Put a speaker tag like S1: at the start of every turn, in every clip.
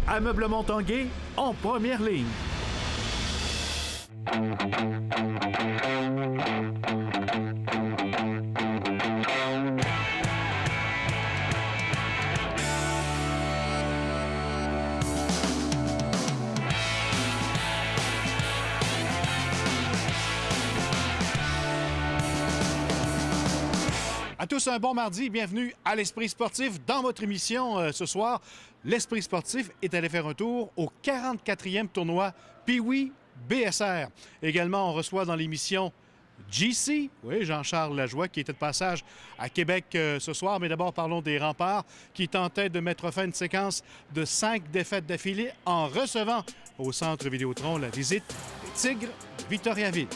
S1: Ameublement Tanguay en première ligne. À tous un bon mardi, bienvenue à l'Esprit sportif. Dans votre émission ce soir, l'Esprit sportif est allé faire un tour au 44e tournoi Pee-Wee BSR. Également, on reçoit dans l'émission JC, oui, Jean-Charles Lajoie, qui était de passage à Québec ce soir. Mais d'abord, parlons des Remparts qui tentaient de mettre fin à une séquence de 5 défaites d'affilée en recevant au Centre Vidéotron la visite des Tigres de Victoriaville.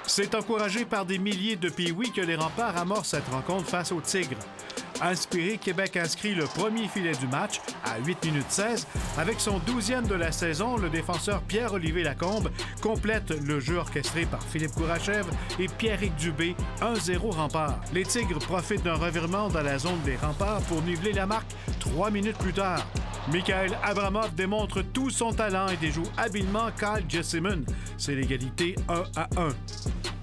S1: C'est encouragé par des milliers de Pee-Wee que les Remparts amorcent cette rencontre face aux Tigres. Inspiré, Québec inscrit le premier filet du match à 8 minutes 16. Avec son 12e de la saison, le défenseur Pierre-Olivier Lacombe complète le jeu orchestré par Philippe Kourachev et Pierrick Dubé, 1-0 Remparts. Les Tigres profitent d'un revirement dans la zone des Remparts pour niveler la marque 3 minutes plus tard. Michael Abramov démontre tout son talent et déjoue habilement Kyle Jessamine. C'est l'égalité 1-1.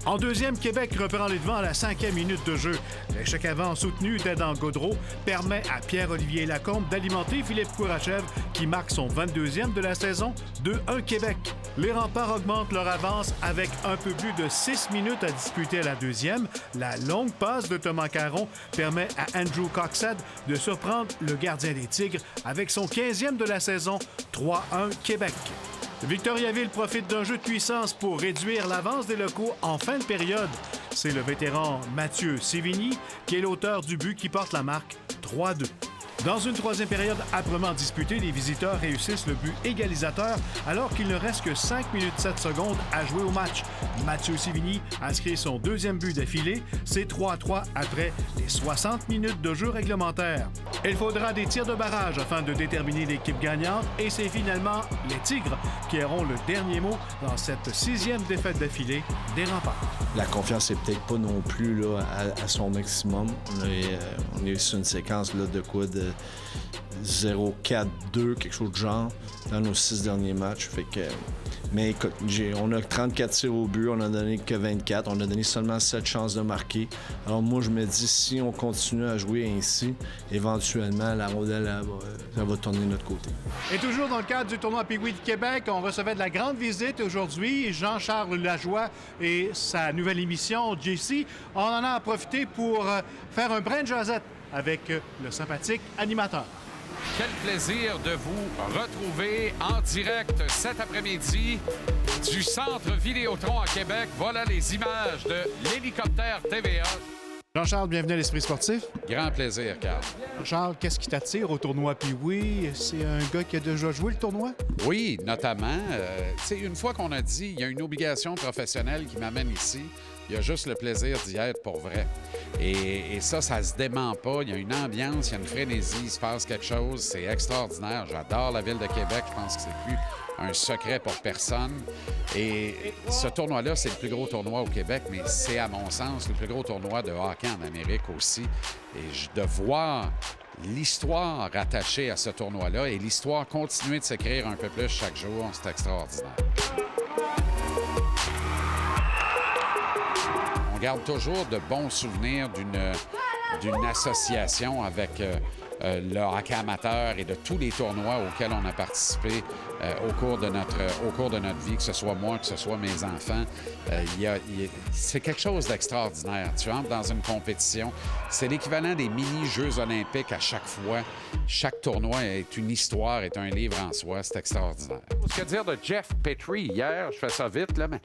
S1: En deuxième, Québec reprend les devants à la 5e minute de jeu. L'échec avant soutenu d'Aidan Gaudreau permet à Pierre-Olivier Lacombe d'alimenter Philippe Kourachev qui marque son 22e de la saison, 2-1 Québec. Les Remparts augmentent leur avance avec un peu plus de 6 minutes à disputer à la deuxième. La longue passe de Thomas Caron permet à Andrew Coxhead de surprendre le gardien des Tigres avec son 15e de la saison, 3-1 Québec. Victoriaville profite d'un jeu de puissance pour réduire l'avance des locaux en fin de période. C'est le vétéran Mathieu Sévigny qui est l'auteur du but qui porte la marque 3-2. Dans une troisième période âprement disputée, les visiteurs réussissent le but égalisateur alors qu'il ne reste que 5 minutes 7 secondes à jouer au match. Mathieu Sévigny inscrit son deuxième but d'affilée. C'est 3-3 après les 60 minutes de jeu réglementaire. Il faudra des tirs de barrage afin de déterminer l'équipe gagnante et c'est finalement les Tigres qui auront le dernier mot dans cette 6e défaite d'affilée des Remparts.
S2: La confiance n'est peut-être pas non plus là, à son maximum. On est sur une séquence là, de quoi de 0-4-2, quelque chose de genre, dans nos 6 derniers matchs. Fait que, mais écoute, on a 34 tirs au but, on n'a donné que 24, on a donné seulement 7 chances de marquer. Alors moi, je me dis, si on continue à jouer ainsi, éventuellement, la rondelle, ça va tourner de notre côté.
S1: Et toujours dans le cadre du tournoi Pee-Wee de Québec, on recevait de la grande visite aujourd'hui. Jean-Charles Lajoie et sa nouvelle émission, JC. On en a profité pour faire un brin de jasette avec le sympathique animateur.
S3: Quel plaisir de vous retrouver en direct cet après-midi du Centre Vidéotron à Québec. Voilà les images de l'hélicoptère TVA.
S1: Jean-Charles, bienvenue à l'Esprit sportif.
S3: Grand plaisir, Carl.
S1: Jean-Charles, qu'est-ce qui t'attire au tournoi Pee-Wee? C'est un gars qui a déjà joué le tournoi?
S3: Oui, notamment. Une fois qu'on a dit il y a une obligation professionnelle qui m'amène ici, il y a juste le plaisir d'y être pour vrai. Et ça se dément pas. Il y a une ambiance, il y a une frénésie, il se passe quelque chose. C'est extraordinaire. J'adore la ville de Québec. Je pense que c'est plus un secret pour personne. Et ce tournoi-là, c'est le plus gros tournoi au Québec, mais c'est, à mon sens, le plus gros tournoi de hockey en Amérique aussi. Et de voir l'histoire rattachée à ce tournoi-là et l'histoire continuer de s'écrire un peu plus chaque jour, c'est extraordinaire. On garde toujours de bons souvenirs d'une association avec le hockey amateur et de tous les tournois auxquels on a participé au cours de notre vie, que ce soit moi, que ce soit mes enfants. C'est quelque chose d'extraordinaire. Tu entres dans une compétition, c'est l'équivalent des mini-Jeux olympiques à chaque fois. Chaque tournoi est une histoire, est un livre en soi. C'est extraordinaire. Ce que dire de Jeff Petrie hier, je fais ça vite, là, mais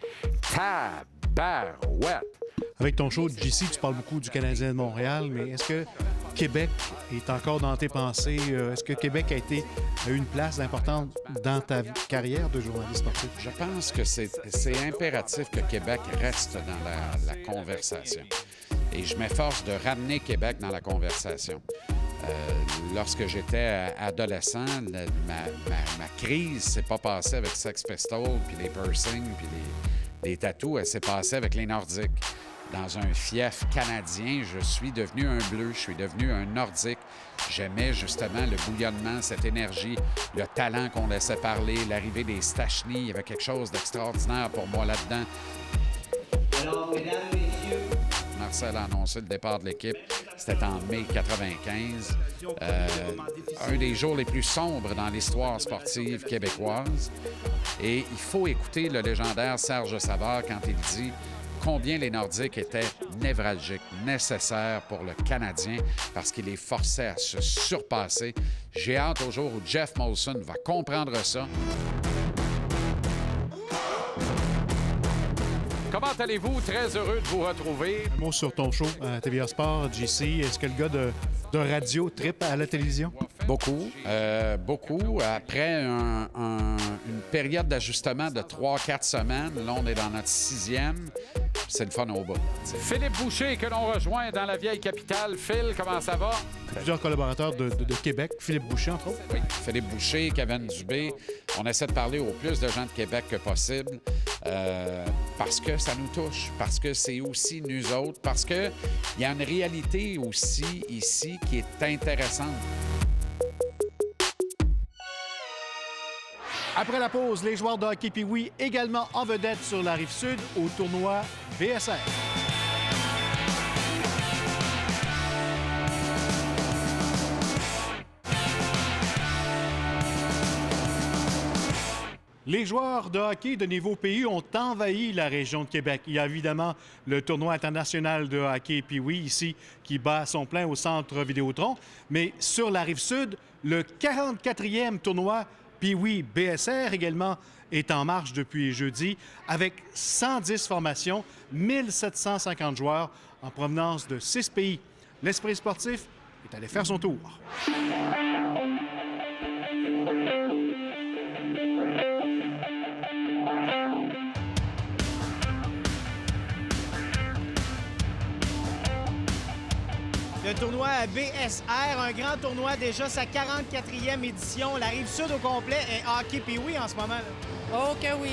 S3: tabarouette!
S1: Avec ton show de JC, tu parles beaucoup du Canadien de Montréal, mais est-ce que Québec est encore dans tes pensées? Est-ce que Québec a eu une place importante dans ta carrière de journaliste sportif?
S3: Je pense que c'est impératif que Québec reste dans la conversation. Et je m'efforce de ramener Québec dans la conversation. Lorsque j'étais adolescent, ma crise s'est pas passée avec Sex Pistols, puis les piercings, puis les tatous, elle s'est passée avec les Nordiques. dans un fief canadien. Je suis devenu un bleu, je suis devenu un nordique. J'aimais justement le bouillonnement, cette énergie, le talent qu'on laissait parler, l'arrivée des Stachny. Il y avait quelque chose d'extraordinaire pour moi là-dedans.
S4: Alors, mesdames, messieurs,
S3: Marcel a annoncé le départ de l'équipe. C'était en mai 1995. Un des jours les plus sombres dans l'histoire sportive québécoise. Et il faut écouter le légendaire Serge Savard quand il dit combien les Nordiques étaient névralgiques, nécessaires pour le Canadien parce qu'il les forçait à se surpasser. J'ai hâte au jour où Jeff Molson va comprendre ça. Comment allez-vous? Très heureux de vous retrouver.
S1: Un mot sur ton show à TVA Sport, JC. Est-ce que le gars de radio trippe à la télévision?
S3: Beaucoup. Beaucoup. Après une période d'ajustement de 3-4 semaines, là, on est dans notre 6e. C'est le fun au bas. Philippe Boucher, que l'on rejoint dans la vieille capitale. Phil, comment ça va?
S1: Plusieurs collaborateurs de Québec. Philippe Boucher, entre autres.
S3: Oui, Philippe Boucher, Kevin Dubé. On essaie de parler au plus de gens de Québec que possible parce que ça nous touche, parce que c'est aussi nous autres, parce qu'il y a une réalité aussi ici qui est intéressante.
S1: Après la pause, les joueurs de hockey Pee-Wee également en vedette sur la Rive-Sud au tournoi BSR. Les joueurs de hockey de niveau pays ont envahi la région de Québec. Il y a évidemment le tournoi international de hockey Pee-Wee ici qui bat son plein au centre Vidéotron. Mais sur la Rive-Sud, le 44e tournoi Pee-Wee BSR également est en marche depuis jeudi avec 110 formations, 1750 joueurs en provenance de 6 pays. L'Esprit sportif est allé faire son tour.
S5: Le tournoi BSR, un grand tournoi, déjà sa 44e édition. La Rive-Sud au complet est hockey Pee-Wee en ce moment.
S6: Oh que oui,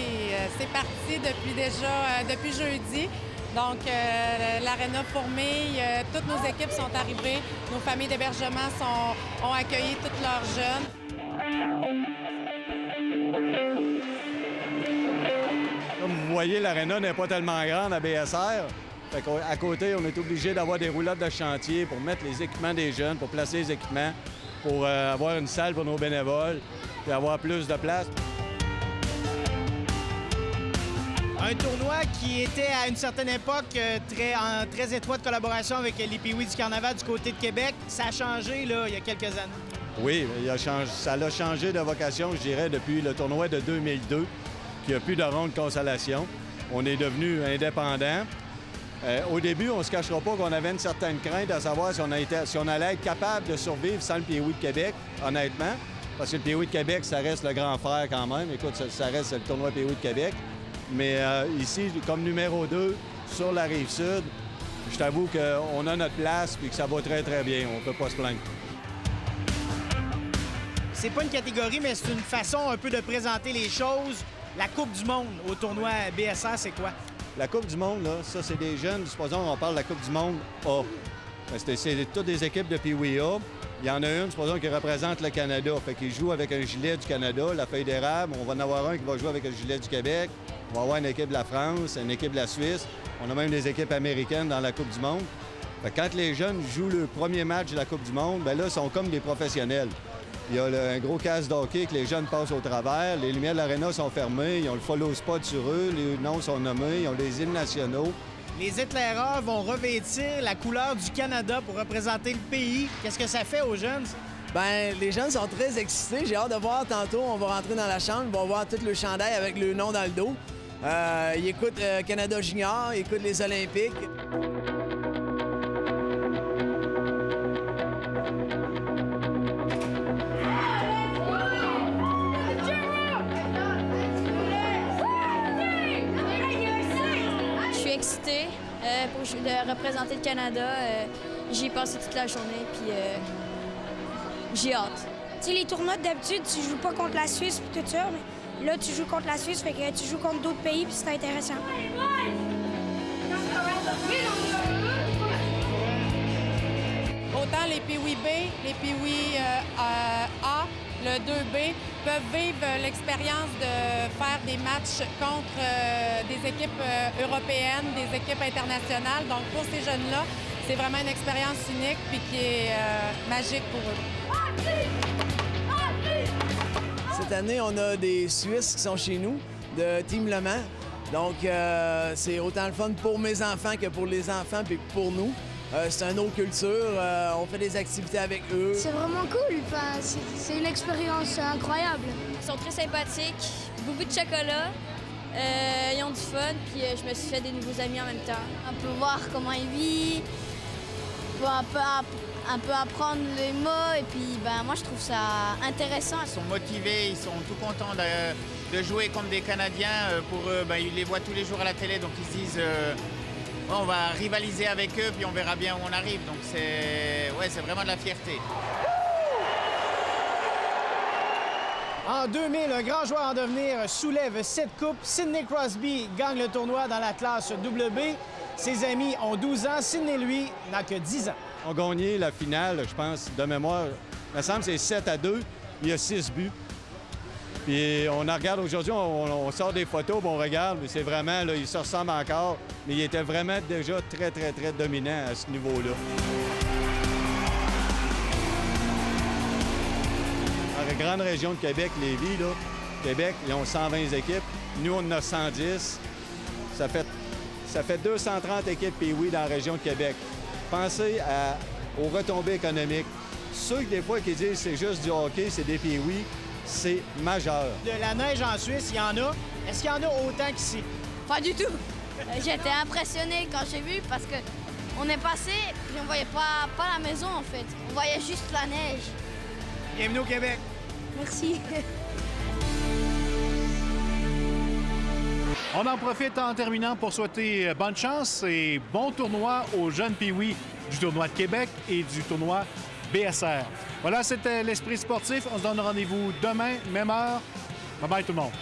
S6: c'est parti depuis jeudi. Donc, l'aréna fourmille, toutes nos équipes sont arrivées, nos familles d'hébergement ont accueilli tous leurs jeunes.
S7: Comme vous voyez, l'aréna n'est pas tellement grande à BSR. Fait qu'à côté, on est obligé d'avoir des roulottes de chantier pour mettre les équipements des jeunes, pour placer les équipements, pour avoir une salle pour nos bénévoles, puis avoir plus de place.
S5: Un tournoi qui était à une certaine époque en très étroite collaboration avec les Pee-Wee du Carnaval du côté de Québec. Ça a changé là, il y a quelques années.
S7: Oui, ça a changé de vocation, je dirais, depuis le tournoi de 2002, qui n'a plus de ronde de consolation. On est devenu indépendant. Au début, on ne se cachera pas qu'on avait une certaine crainte à savoir si on allait être capable de survivre sans le Pee-Wee de Québec, honnêtement. Parce que le Pee-Wee de Québec, ça reste le grand frère quand même. Écoute, ça reste le tournoi Pee-Wee de Québec. Mais ici, comme numéro 2, sur la Rive-Sud, je t'avoue qu'on a notre place et que ça va très, très bien. On ne peut pas se plaindre.
S5: C'est pas une catégorie, mais c'est une façon un peu de présenter les choses. La Coupe du monde au tournoi BSR, c'est quoi?
S7: La Coupe du monde, là, ça, c'est des jeunes. Supposons qu'on parle de la Coupe du monde A. C'est toutes des équipes de Pee-Wee A. Il y en a une, supposons, qui représente le Canada. Fait qu'ils jouent avec un gilet du Canada, la feuille d'érable. On va en avoir un qui va jouer avec le gilet du Québec. On va avoir une équipe de la France, une équipe de la Suisse. On a même des équipes américaines dans la Coupe du monde. Fait que quand les jeunes jouent le premier match de la Coupe du monde, bien là, ils sont comme des professionnels. Il y a un gros casse d'hockey que les jeunes passent au travers. Les lumières de l'aréna sont fermées. Ils ont le follow spot sur eux. Les noms sont nommés. Ils ont des hymnes nationaux.
S5: Les éclaireurs vont revêtir la couleur du Canada pour représenter le pays. Qu'est-ce que ça fait aux jeunes?
S8: Bien, les jeunes sont très excités. J'ai hâte de voir tantôt. On va rentrer dans la chambre. On va voir tout le chandail avec le nom dans le dos. Ils écoutent Canada Junior. Ils écoutent les Olympiques.
S9: Excitée de représenter le Canada. J'y ai passé toute la journée, puis j'ai hâte.
S10: Tu sais, les tournois, d'habitude, tu joues pas contre la Suisse et tout ça, mais là, tu joues contre la Suisse, fait que tu joues contre d'autres pays, puis c'est intéressant.
S6: Autant les Pee-wee B, les Pee-wee A, le 2B peuvent vivre l'expérience de faire des matchs contre des équipes européennes, des équipes internationales. Donc pour ces jeunes-là, c'est vraiment une expérience unique puis qui est magique pour eux.
S8: Cette année, on a des Suisses qui sont chez nous, de Team Le Mans. Donc, c'est autant le fun pour mes enfants que pour les enfants puis pour nous. C'est une autre culture. On fait des activités avec eux.
S10: C'est vraiment cool. Enfin, c'est une expérience incroyable.
S9: Ils sont très sympathiques, beaucoup de chocolat. Ils ont du fun, puis je me suis fait des nouveaux amis en même temps. On peut voir comment ils vivent, un peu apprendre les mots, et puis moi je trouve ça intéressant.
S11: Ils sont motivés, ils sont tout contents de jouer contre des Canadiens. Pour eux, ils les voient tous les jours à la télé, donc ils se disent on va rivaliser avec eux, puis on verra bien où on arrive. Donc c'est vraiment de la fierté.
S5: En 2000, un grand joueur en devenir soulève 7 coupes. Sidney Crosby gagne le tournoi dans la classe WB. Ses amis ont 12 ans. Sidney, lui, n'a que 10 ans.
S7: On a gagné la finale, je pense, de mémoire. Il me semble que c'est 7-2. Il y a 6 buts. Puis on en regarde aujourd'hui, on sort des photos, puis on regarde, mais c'est vraiment, là, ils se ressemblent encore. Mais il était vraiment déjà très, très, très dominant à ce niveau-là. Dans la grande région de Québec, Lévis, là, Québec, ils ont 120 équipes. Nous, on en a 110. Ça fait 230 équipes Pee-wee dans la région de Québec. Pensez aux retombées économiques. Ceux des fois qui disent que c'est juste du hockey, c'est des Pee-wee, c'est majeur.
S5: De la neige en Suisse, il y en a. Est-ce qu'il y en a autant qu'ici?
S9: Pas du tout. J'étais impressionnée quand j'ai vu parce que on est passé puis on voyait pas la maison en fait. On voyait juste la neige.
S5: Bienvenue au Québec.
S9: Merci.
S1: On en profite en terminant pour souhaiter bonne chance et bon tournoi aux jeunes Pee-wee du tournoi de Québec et du tournoi BSR. Voilà, c'était l'Esprit sportif. On se donne rendez-vous demain, même heure. Bye bye tout le monde.